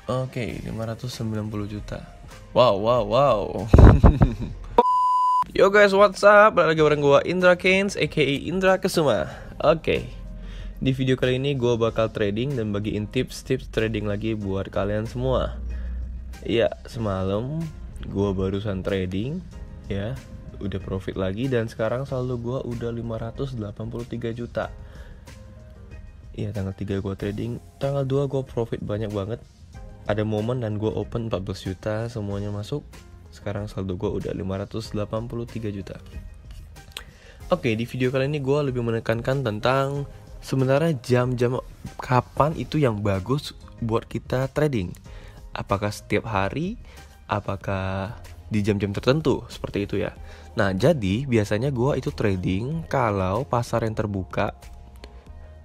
Oke, 590 juta. Wow, wow, wow. Yo guys, what's up? Balik lagi bareng gue Indra Keynes, aka Indra Kesuma. Oke, di video kali ini gue bakal trading dan bagiin tips-tips trading lagi buat kalian semua. Iya, semalam gue barusan trading, ya, udah profit lagi dan sekarang saldo gue udah 583 juta. Iya, tanggal 3 gue trading, tanggal 2 gue profit banyak banget. Ada momen dan gue open 14 juta, semuanya masuk. Sekarang saldo gue udah 583 juta. Oke, di video kali ini gue lebih menekankan tentang sebenarnya jam-jam kapan itu yang bagus buat kita trading. Apakah setiap hari, apakah di jam-jam tertentu, seperti itu ya. Nah, jadi biasanya gue itu trading kalau pasar yang terbuka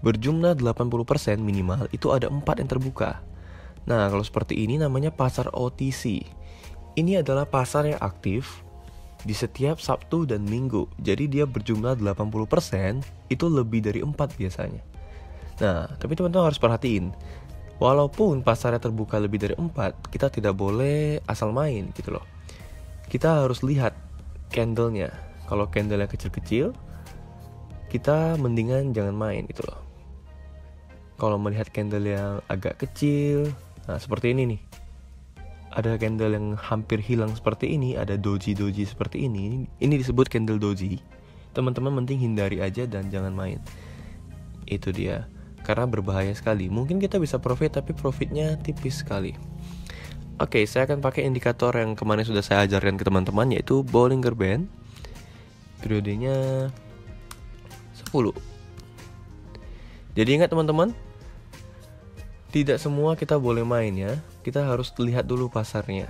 berjumlah 80% minimal, itu ada 4 yang terbuka. Nah, kalau seperti ini namanya pasar OTC. Ini adalah pasar yang aktif di setiap Sabtu dan Minggu. Jadi dia berjumlah 80%, itu lebih dari 4 biasanya. Nah, tapi teman-teman harus perhatiin, walaupun pasarnya terbuka lebih dari 4, kita tidak boleh asal main gitu loh. Kita harus lihat candlenya. Kalau candlenya kecil-kecil, kita mendingan jangan main gitu loh. Kalau melihat candle yang agak kecil, nah seperti ini nih, ada candle yang hampir hilang seperti ini, ada doji-doji seperti ini disebut candle doji. Teman-teman mending hindari aja dan jangan main. Itu dia, karena berbahaya sekali. Mungkin kita bisa profit tapi profitnya tipis sekali. Oke, saya akan pakai indikator yang kemarin sudah saya ajarkan ke teman-teman, yaitu Bollinger Band. Periodenya 10. Jadi ingat teman-teman, tidak semua kita boleh main ya. Kita harus lihat dulu pasarnya.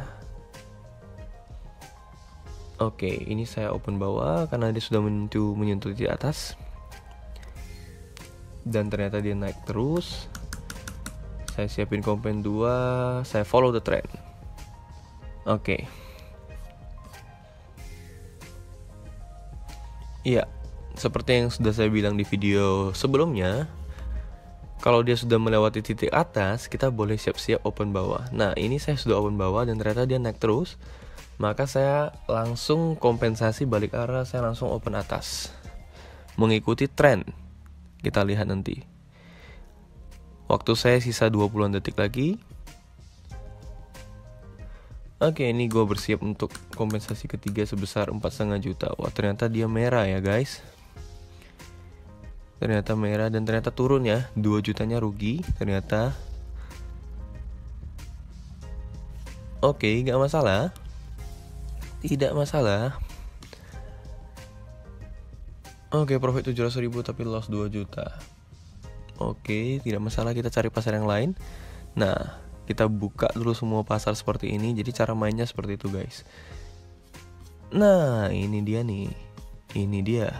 Oke, ini saya open bawah karena dia sudah menyentuh di atas. Dan ternyata dia naik terus. Saya siapin kompen 2, saya follow the trend. Oke. Iya, seperti yang sudah saya bilang di video sebelumnya, kalau dia sudah melewati titik atas, kita boleh siap-siap open bawah. Nah, ini saya sudah open bawah dan ternyata dia naik terus. Maka saya langsung kompensasi balik arah, saya langsung open atas. Mengikuti tren. Kita lihat nanti. Waktu saya sisa 20-an detik lagi. Oke, ini gue bersiap untuk kompensasi ketiga sebesar 4,5 juta. Wah, ternyata dia merah ya guys. Ternyata merah dan ternyata turun ya, 2 jutanya rugi ternyata. Oke, gak masalah. Tidak masalah. Oke, profit 700.000 tapi loss 2 juta. Oke, tidak masalah, kita cari pasar yang lain. Nah, kita buka dulu semua pasar seperti ini. Jadi cara mainnya seperti itu guys. Nah, ini dia nih. Ini dia.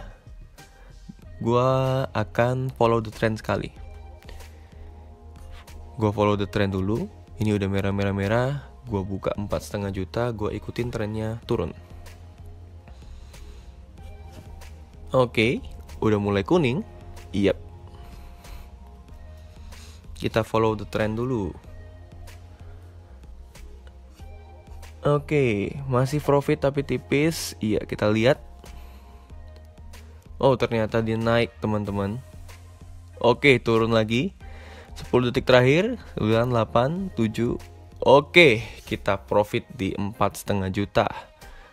Gua akan follow the trend sekali. Gua follow the trend dulu. Ini udah merah-merah-merah. Gua buka 4,5 juta. Gua ikutin trennya turun. Oke, udah mulai kuning. Yep. Kita follow the trend dulu. Oke, masih profit tapi tipis. Iya, kita lihat. Oh, ternyata dia naik teman-teman. Oke, turun lagi. 10 detik terakhir. 9, 8, 7. Oke, kita profit di 4,5 juta.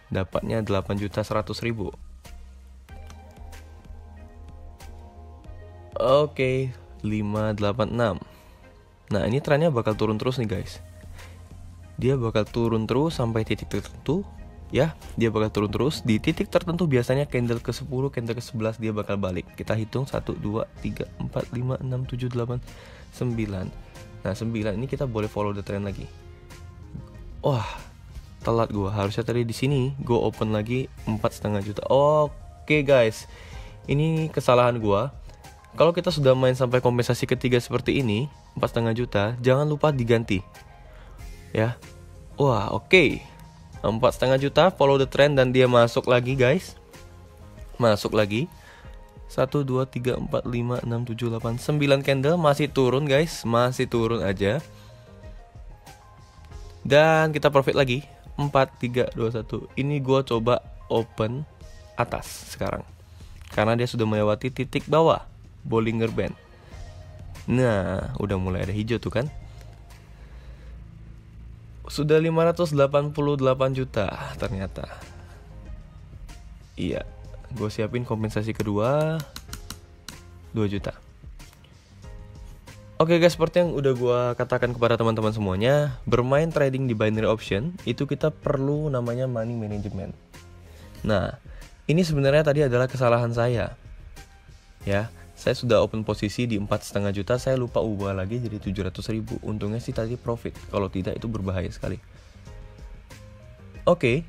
Dapatnya 8.100.000. Oke, 586. Nah, ini trennya bakal turun terus nih guys. Dia bakal turun terus sampai titik tertentu. Ya, dia bakal turun terus. Di titik tertentu biasanya candle ke 10, candle ke 11 dia bakal balik. Kita hitung 1, 2, 3, 4, 5, 6, 7, 8, 9. Nah 9 ini kita boleh follow the trend lagi. Wah, telat gua. Harusnya tadi di sini gua open lagi 4,5 juta. Oke guys, ini kesalahan gua. Kalau kita sudah main sampai kompensasi ketiga seperti ini, 4,5 juta, jangan lupa diganti. Ya. Wah, oke. 4,5 juta, follow the trend dan dia masuk lagi guys. Masuk lagi. 1, 2, 3, 4, 5, 6, 7, 8, 9 candle. Masih turun guys, masih turun aja. Dan kita profit lagi 4, 3, 2, 1. Ini gue coba open atas sekarang, karena dia sudah melewati titik bawah Bollinger Band. Nah, udah mulai ada hijau tuh kan. Sudah 588 juta ternyata. Iya, gue siapin kompensasi kedua 2 juta. Oke guys, seperti yang udah gue katakan kepada teman-teman semuanya, bermain trading di binary option itu kita perlu namanya money management. Nah, ini sebenarnya tadi adalah kesalahan saya. Ya, saya sudah open posisi di 4,5 juta, saya lupa ubah lagi jadi 700.000. Untungnya sih tadi profit, kalau tidak itu berbahaya sekali. Oke,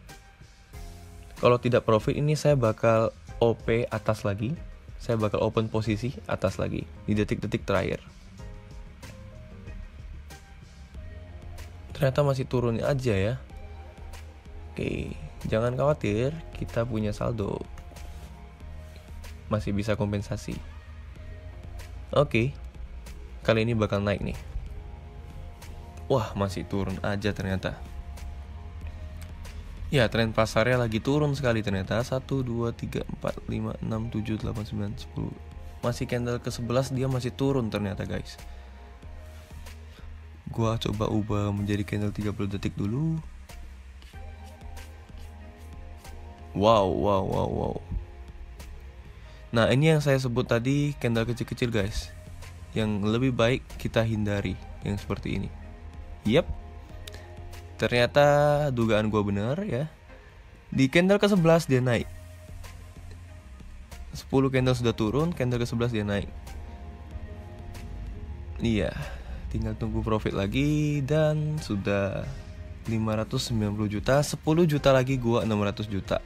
kalau tidak profit ini saya bakal OP atas lagi. Saya bakal open posisi atas lagi di detik-detik terakhir. Ternyata masih turun aja ya. Oke, jangan khawatir, kita punya saldo, masih bisa kompensasi. Oke, kali ini bakal naik nih. Wah, masih turun aja ternyata. Ya, tren pasarnya lagi turun sekali ternyata. 1, 2, 3, 4, 5, 6, 7, 8, 9, 10. Masih candle ke-11 dia masih turun ternyata guys. Gua coba ubah menjadi candle 30 detik dulu. Wow. Nah, ini yang saya sebut tadi candle kecil-kecil guys, yang lebih baik kita hindari, yang seperti ini. Yap, ternyata dugaan gua benar ya. Di candle ke-11 dia naik. 10 candle sudah turun, candle ke-11 dia naik. Iya, tinggal tunggu profit lagi. Dan sudah 590 juta. 10 juta lagi gua 600 juta.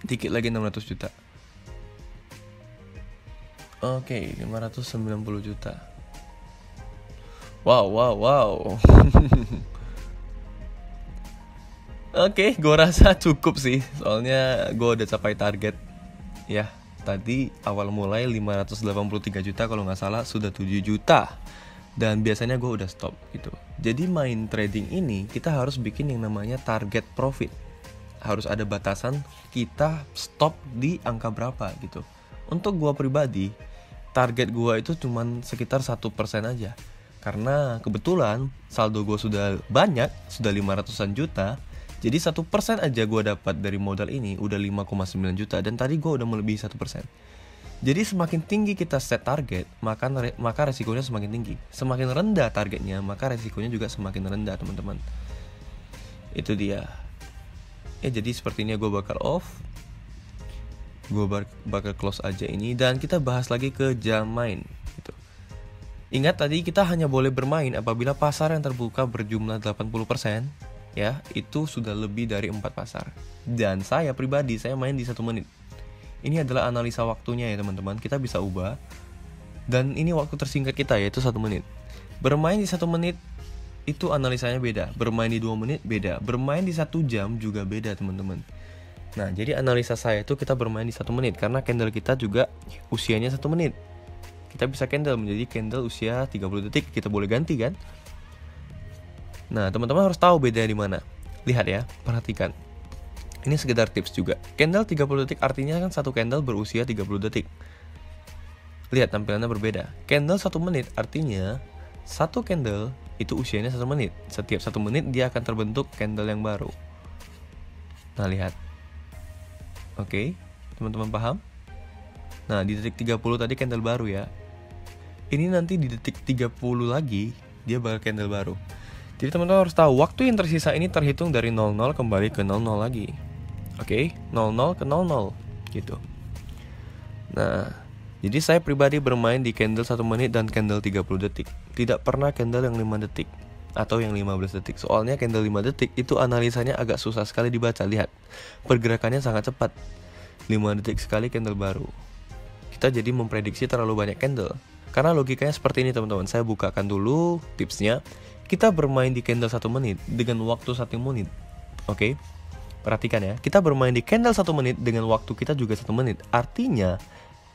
Dikit lagi 600 juta. Oke, 590 juta. Wow. Oke, gua rasa cukup sih. Soalnya gua udah capai target. Ya, tadi awal mulai 583 juta, kalau nggak salah sudah 7 juta. Dan biasanya gue udah stop gitu. Jadi main trading ini kita harus bikin yang namanya target profit. Harus ada batasan kita stop di angka berapa gitu. Untuk gue pribadi, target gue itu cuman sekitar 1% aja. Karena kebetulan saldo gue sudah banyak, sudah 500-an juta. Jadi 1% aja gue dapat dari modal ini udah 5,9 juta. Dan tadi gue udah melebihi 1%. Jadi semakin tinggi kita set target, maka resikonya semakin tinggi. Semakin rendah targetnya, maka resikonya juga semakin rendah teman-teman. Itu dia. Ya, jadi seperti ini gue bakal off. Gue bakal close aja ini. Dan kita bahas lagi ke jam main gitu. Ingat tadi kita hanya boleh bermain apabila pasar yang terbuka berjumlah 80%. Ya, itu sudah lebih dari 4 pasar. Dan saya pribadi, saya main di 1 menit. Ini adalah analisa waktunya ya teman-teman. Kita bisa ubah. Dan ini waktu tersingkat kita, yaitu 1 menit. Bermain di 1 menit itu analisanya beda. Bermain di 2 menit beda. Bermain di 1 jam juga beda teman-teman. Nah, jadi analisa saya itu kita bermain di 1 menit. Karena candle kita juga usianya 1 menit. Kita bisa candle menjadi candle usia 30 detik. Kita boleh ganti kan. Nah, teman-teman harus tahu bedanya di mana. Lihat ya, perhatikan. Ini sekedar tips juga. Candle 30 detik artinya kan satu candle berusia 30 detik. Lihat tampilannya berbeda. Candle 1 menit artinya satu candle itu usianya 1 menit. Setiap 1 menit dia akan terbentuk candle yang baru. Nah, lihat. Oke, teman-teman paham? Nah, di detik 30 tadi candle baru ya. Ini nanti di detik 30 lagi dia bakal candle baru. Jadi teman-teman harus tahu waktu yang tersisa ini terhitung dari 00 kembali ke 00 lagi. Oke, 00 ke 00 gitu. Nah, jadi saya pribadi bermain di candle 1 menit dan candle 30 detik. Tidak pernah candle yang 5 detik atau yang 15 detik. Soalnya candle 5 detik itu analisanya agak susah sekali dibaca. Lihat, pergerakannya sangat cepat. 5 detik sekali candle baru. Kita jadi memprediksi terlalu banyak candle. Karena logikanya seperti ini teman-teman. Saya bukakan dulu tipsnya. Kita bermain di candle 1 menit dengan waktu 1 menit. Oke, perhatikan ya. Kita bermain di candle 1 menit dengan waktu kita juga 1 menit. Artinya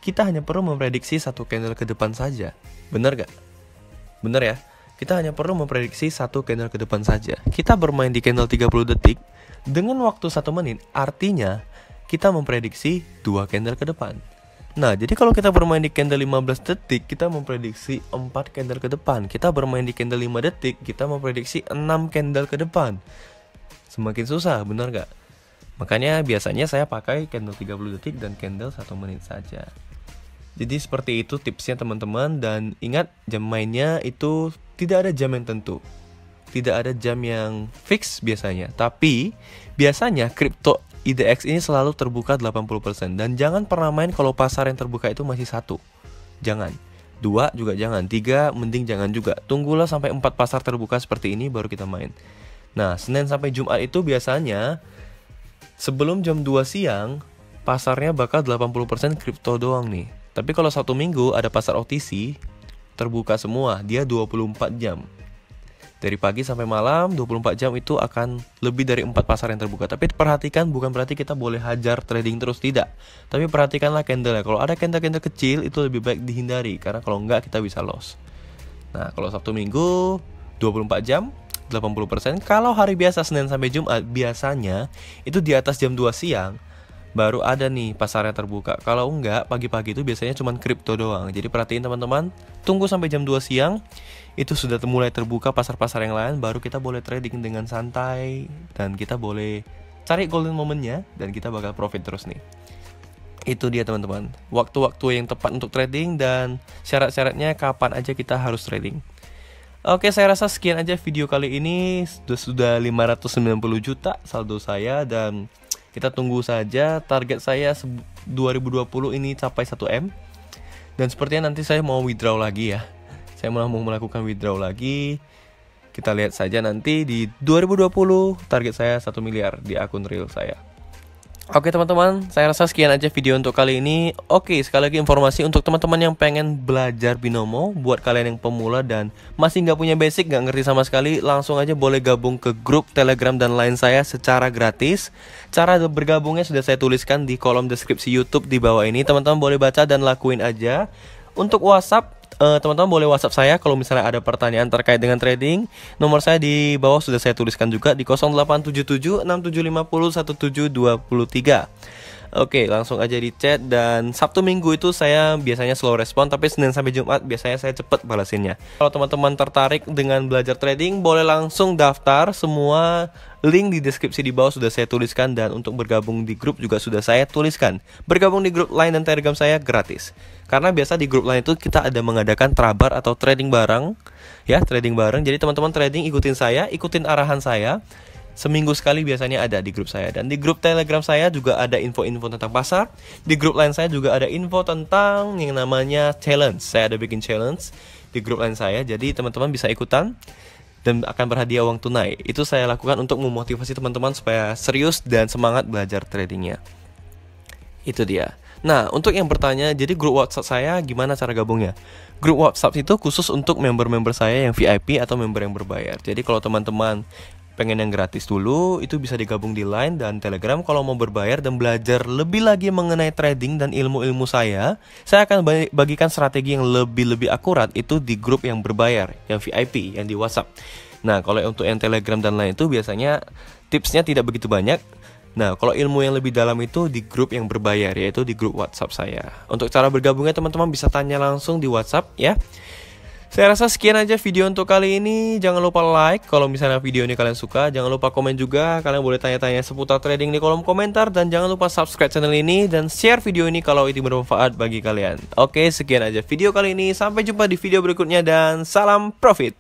kita hanya perlu memprediksi 1 candle ke depan saja. Benar gak? Benar ya. Kita hanya perlu memprediksi satu candle ke depan saja. Kita bermain di candle 30 detik dengan waktu 1 menit, artinya kita memprediksi 2 candle ke depan. Nah, jadi kalau kita bermain di candle 15 detik, kita memprediksi 4 candle ke depan. Kita bermain di candle 5 detik, kita memprediksi 6 candle ke depan. Semakin susah, benar gak? Makanya biasanya saya pakai candle 30 detik dan candle 1 menit saja. Jadi seperti itu tipsnya teman-teman. Dan ingat, jam mainnya itu tidak ada jam yang tentu, tidak ada jam yang fix biasanya. Tapi biasanya kripto IDX ini selalu terbuka 80%. Dan jangan pernah main kalau pasar yang terbuka itu masih 1. Jangan. 2 juga jangan. 3 mending jangan juga. Tunggulah sampai 4 pasar terbuka seperti ini baru kita main. Nah, Senin sampai Jumat itu biasanya sebelum jam 2 siang pasarnya bakal 80% kripto doang nih. Tapi kalau Sabtu Minggu ada pasar OTC terbuka semua, dia 24 jam. Dari pagi sampai malam 24 jam itu akan lebih dari 4 pasar yang terbuka. Tapi perhatikan, bukan berarti kita boleh hajar trading terus, tidak. Tapi perhatikanlah candle-nya. Kalau ada candle-candle kecil itu lebih baik dihindari, karena kalau enggak kita bisa loss. Nah, kalau Sabtu Minggu 24 jam 80%. Kalau hari biasa Senin sampai Jumat biasanya itu di atas jam 2 siang baru ada nih pasarnya terbuka. Kalau enggak, pagi-pagi itu biasanya cuma kripto doang. Jadi perhatiin teman-teman, tunggu sampai jam 2 siang itu sudah mulai terbuka pasar-pasar yang lain, baru kita boleh trading dengan santai. Dan kita boleh cari golden momennya, dan kita bakal profit terus nih. Itu dia teman-teman, waktu-waktu yang tepat untuk trading dan syarat-syaratnya kapan aja kita harus trading. Oke, saya rasa sekian aja video kali ini. Sudah 590 juta saldo saya, dan kita tunggu saja. Target saya 2020 ini capai 1M. Dan sepertinya nanti saya mau withdraw lagi ya. Saya mau melakukan withdraw lagi. Kita lihat saja nanti di 2020 target saya 1 miliar di akun real saya. Oke teman-teman, saya rasa sekian aja video untuk kali ini. Oke, sekali lagi informasi untuk teman-teman yang pengen belajar binomo. Buat kalian yang pemula dan masih nggak punya basic, nggak ngerti sama sekali, langsung aja boleh gabung ke grup Telegram dan Line saya secara gratis. Cara bergabungnya sudah saya tuliskan di kolom deskripsi YouTube di bawah ini. Teman-teman boleh baca dan lakuin aja. Untuk WhatsApp, teman-teman boleh WhatsApp saya kalau misalnya ada pertanyaan terkait dengan trading. Nomor saya di bawah sudah saya tuliskan juga di 0877 6750 1723. Oke, langsung aja di chat. Dan Sabtu Minggu itu saya biasanya slow respon, tapi Senin sampai Jumat biasanya saya cepet balasinnya. Kalau teman-teman tertarik dengan belajar trading, boleh langsung daftar. Semua link di deskripsi di bawah sudah saya tuliskan, dan untuk bergabung di grup juga sudah saya tuliskan. Bergabung di grup Line dan Telegram saya gratis. Karena biasa di grup Line itu kita ada mengadakan trabar atau trading bareng, ya, trading bareng. Jadi teman-teman trading ikutin saya, ikutin arahan saya. Seminggu sekali biasanya ada di grup saya. Dan di grup Telegram saya juga ada info-info tentang pasar. Di grup Line saya juga ada info tentang yang namanya challenge. Saya ada bikin challenge di grup Line saya. Jadi teman-teman bisa ikutan dan akan berhadiah uang tunai. Itu saya lakukan untuk memotivasi teman-teman supaya serius dan semangat belajar tradingnya. Itu dia. Nah, untuk yang bertanya, jadi grup WhatsApp saya gimana cara gabungnya? Grup WhatsApp itu khusus untuk member-member saya yang VIP atau member yang berbayar. Jadi kalau teman-teman pengen yang gratis dulu, itu bisa digabung di Line dan Telegram. Kalau mau berbayar dan belajar lebih lagi mengenai trading dan ilmu-ilmu saya akan bagikan strategi yang lebih akurat itu di grup yang berbayar, yang VIP, yang di WhatsApp. Nah, kalau untuk yang Telegram dan Line itu biasanya tipsnya tidak begitu banyak. Nah, kalau ilmu yang lebih dalam itu di grup yang berbayar, yaitu di grup WhatsApp saya. Untuk cara bergabungnya teman-teman bisa tanya langsung di WhatsApp ya. Saya rasa sekian aja video untuk kali ini. Jangan lupa like kalau misalnya video ini kalian suka. Jangan lupa komen juga. Kalian boleh tanya-tanya seputar trading di kolom komentar. Dan jangan lupa subscribe channel ini dan share video ini kalau itu bermanfaat bagi kalian. Oke, sekian aja video kali ini. Sampai jumpa di video berikutnya dan salam profit.